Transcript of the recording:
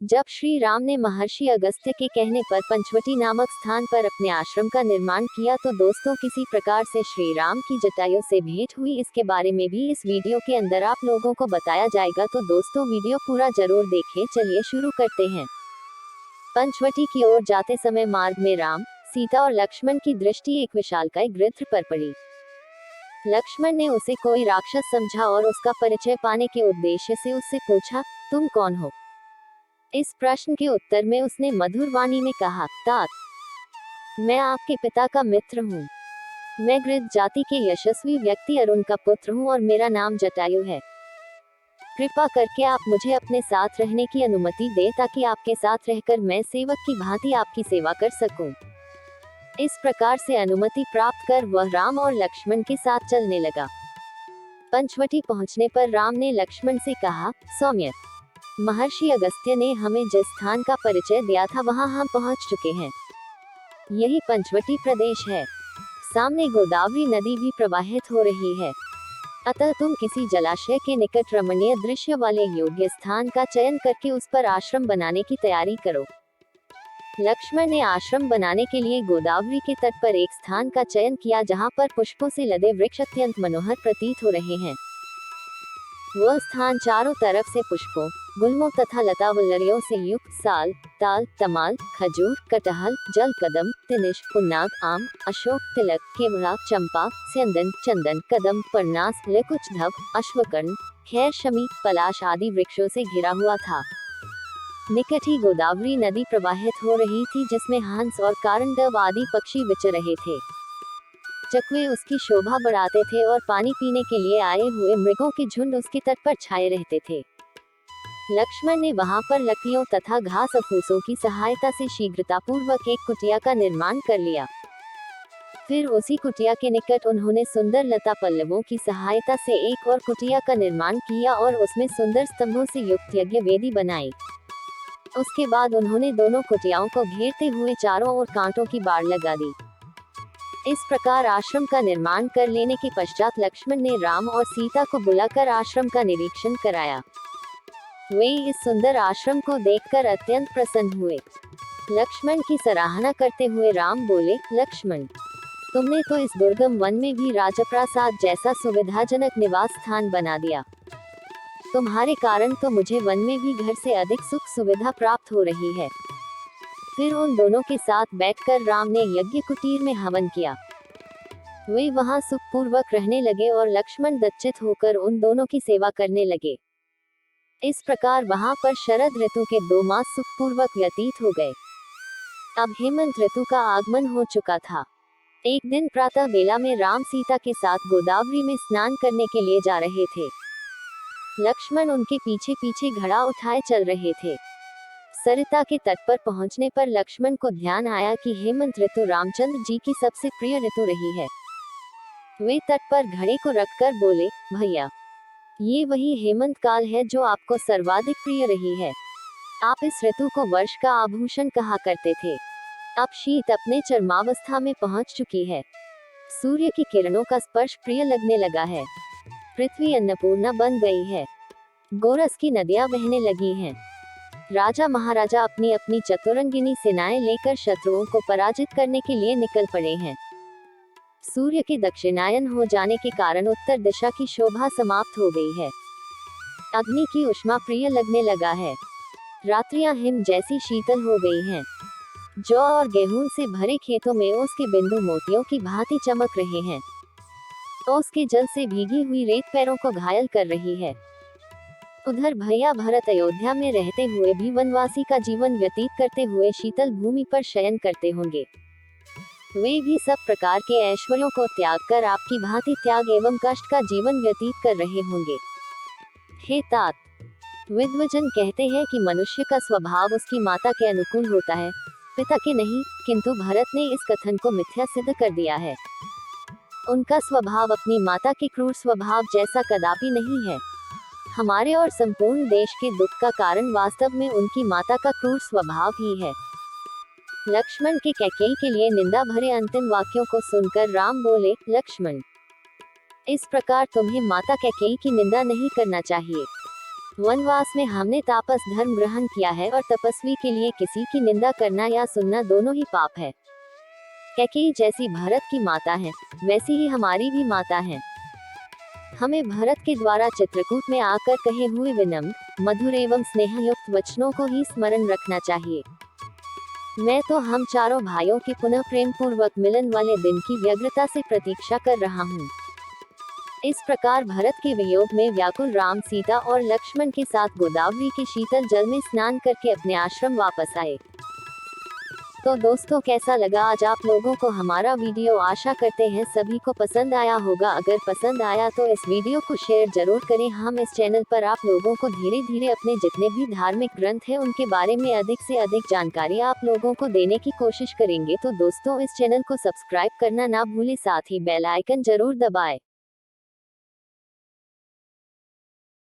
जब श्री राम ने महर्षि अगस्त्य के कहने पर पंचवटी नामक स्थान पर अपने आश्रम का निर्माण किया तो दोस्तों किसी प्रकार से श्री राम की जटायु से भेंट हुई, इसके बारे में भी इस वीडियो के अंदर आप लोगों को बताया जाएगा। तो दोस्तों वीडियो पूरा जरूर देखें। चलिए शुरू करते हैं। पंचवटी की ओर जाते समय मार्ग में राम, सीता और लक्ष्मण की दृष्टि एक विशालकाय गृह पर पड़ी। लक्ष्मण ने उसे कोई राक्षस समझा और उसका परिचय पाने के उद्देश्य से उससे पूछा, तुम कौन हो? इस प्रश्न के उत्तर में उसने मधुर वाणी में कहा, तात, मैं आपके पिता का मित्र हूँ। मैं गृध जाति के यशस्वी व्यक्ति अरुण का पुत्र हूँ और मेरा नाम जटायु है। कृपा करके आप मुझे अपने साथ रहने की अनुमति दें ताकि आपके साथ रहकर मैं सेवक की भांति आपकी सेवा कर सकूं। इस प्रकार से अनुमति प्राप्त कर वह राम और लक्ष्मण के साथ चलने लगा। पंचवटी पहुंचने पर राम ने लक्ष्मण से कहा, सौम्य, महर्षि अगस्त्य ने हमें जिस स्थान का परिचय दिया था वहां हम पहुंच चुके हैं। यही पंचवटी प्रदेश है। सामने गोदावरी नदी भी प्रवाहित हो रही है, अतः तुम किसी जलाशय के निकट रमणीय दृश्य वाले योग्य स्थान का चयन करके उस पर आश्रम बनाने की तैयारी करो। लक्ष्मण ने आश्रम बनाने के लिए गोदावरी के तट पर एक स्थान का चयन किया जहां पर पुष्पों से लदे वृक्ष अत्यंत मनोहर प्रतीत हो रहे हैं। वह स्थान चारों तरफ से पुष्पों, गुलमों तथा लता वल्लरियों से युक्त साल, ताल, तमाल, खजूर, कटहल, जल कदम, तिनिश, पुन्नाग, आम, अशोक, तिलक, केवड़ा, चंपा, स्यंदन, चंदन, कदम, परनास, लेकुचधव, अश्वकर्ण, खैर शमी, पलाश आदि वृक्षों से घिरा हुआ था। निकट ही गोदावरी नदी प्रवाहित हो रही थी जिसमें हंस और कारंडव आदि पक्षी विचर रहे थे। चकवे उसकी शोभा बढ़ाते थे और पानी पीने के लिए आए हुए मृगों के झुंड उसके तट पर छाए रहते थे। लक्ष्मण ने वहां पर लकड़ियों तथा घास फूसों की सहायता से शीघ्रतापूर्वक एक कुटिया का निर्माण कर लिया। फिर उसी कुटिया के निकट उन्होंने सुंदर लता पल्लवों की सहायता से एक और कुटिया का निर्माण किया और उसमें सुंदर स्तंभों से युक्त यज्ञ वेदी बनाई। उसके बाद उन्होंने दोनों कुटियाओं को घेरते हुए चारों ओर कांटों की बाड़ लगा दी। इस प्रकार आश्रम का निर्माण कर लेने के पश्चात लक्ष्मण ने राम और सीता को बुलाकर आश्रम का निरीक्षण कराया। वे इस सुंदर आश्रम को देखकर अत्यंत प्रसन्न हुए। लक्ष्मण की सराहना करते हुए राम बोले, लक्ष्मण, तुमने तो इस दुर्गम वन में भी राजप्रासाद जैसा सुविधाजनक निवास स्थान बना दिया। तुम्हारे कारण तो मुझे वन में भी घर से अधिक सुख सुविधा प्राप्त हो रही है। फिर उन दोनों के साथ बैठकर राम ने यज्ञ कुटीर में हवन किया। वे वहां सुखपूर्वक रहने लगे और लक्ष्मण दत्चित होकर उन दोनों की सेवा करने लगे। इस प्रकार वहां पर शरद ऋतु के 2 मास सुखपूर्वक व्यतीत हो गए। अब हेमंत ऋतु का आगमन हो चुका था। एक दिन प्रातः बेला में राम सीता के साथ गोदावरी में स्नान करने के लिए जा रहे थे। लक्ष्मण उनके पीछे पीछे घड़ा उठाए चल रहे थे। सरिता के तट पर पहुंचने पर लक्ष्मण को ध्यान आया कि हेमंत ऋतु रामचंद्र जी की सबसे प्रिय ऋतु रही है। वे तट पर घड़े को रखकर बोले, भैया, ये वही हेमंत काल है जो आपको सर्वाधिक प्रिय रही है। आप इस ऋतु को वर्ष का आभूषण कहा करते थे। अब शीत अपने चरमावस्था में पहुंच चुकी है। सूर्य की किरणों का स्पर्श प्रिय लगने लगा है। पृथ्वी अन्नपूर्णा बन गई है। गोरस की नदियां बहने लगी हैं। राजा महाराजा अपनी अपनी चतुरंगिनी सेनाएं लेकर शत्रुओं को पराजित करने के लिए निकल पड़े हैं। सूर्य के दक्षिणायन हो जाने के कारण उत्तर दिशा की शोभा समाप्त हो गई है। अग्नि की उष्मा प्रिय लगने लगा है। रात्रियां हिम जैसी शीतल हो गई हैं। जौ और गेहूं से भरे खेतों में उसके बिंदु मोतियों की भांति चमक रहे हैं। उसके जल से भीगी हुई रेत पैरों को घायल कर रही है। उधर भैया भरत अयोध्या में रहते हुए भी वनवासी का जीवन व्यतीत करते हुए शीतल भूमि पर शयन करते होंगे। वे भी सब प्रकार के ऐश्वर्यों को त्याग कर आपकी भांति त्याग एवं कष्ट का जीवन व्यतीत कर रहे होंगे। हे तात, विद्वजन कहते हैं कि मनुष्य का स्वभाव उसकी माता के अनुकूल होता है, पिता के नहीं, किंतु भरत ने इस कथन को मिथ्या सिद्ध कर दिया है। उनका स्वभाव अपनी माता के क्रूर स्वभाव जैसा कदापि नहीं है। हमारे और संपूर्ण देश के दुख का कारण वास्तव में उनकी माता का क्रूर स्वभाव ही है। लक्ष्मण के कैकेयी के लिए निंदा भरे अंतिम वाक्यों को सुनकर राम बोले, लक्ष्मण, इस प्रकार तुम्हें माता कैकेयी की निंदा नहीं करना चाहिए। वनवास में हमने तापस धर्म ग्रहण किया है और तपस्वी के लिए किसी की निंदा करना या सुनना दोनों ही पाप है। कैकेयी जैसी भरत की माता है, वैसी ही हमारी भी माता है। हमें भरत के द्वारा चित्रकूट में आकर कहे हुए विनम्र, मधुर एवं स्नेहयुक्त वचनों को ही स्मरण रखना चाहिए। मैं तो हम चारों भाइयों के पुनः प्रेम पूर्वक मिलन वाले दिन की व्यग्रता से प्रतीक्षा कर रहा हूँ। इस प्रकार भरत के वियोग में व्याकुल राम सीता और लक्ष्मण के साथ गोदावरी के शीतल जल में स्नान करके अपने आश्रम वापस आए। तो दोस्तों, कैसा लगा आज आप लोगों को हमारा वीडियो? आशा करते हैं सभी को पसंद आया होगा। अगर पसंद आया तो इस वीडियो को शेयर जरूर करें। हम इस चैनल पर आप लोगों को धीरे धीरे अपने जितने भी धार्मिक ग्रंथ हैं उनके बारे में अधिक से अधिक जानकारी आप लोगों को देने की कोशिश करेंगे। तो दोस्तों, इस चैनल को सब्सक्राइब करना ना भूलें, साथ ही बेल आइकन जरूर दबाएं।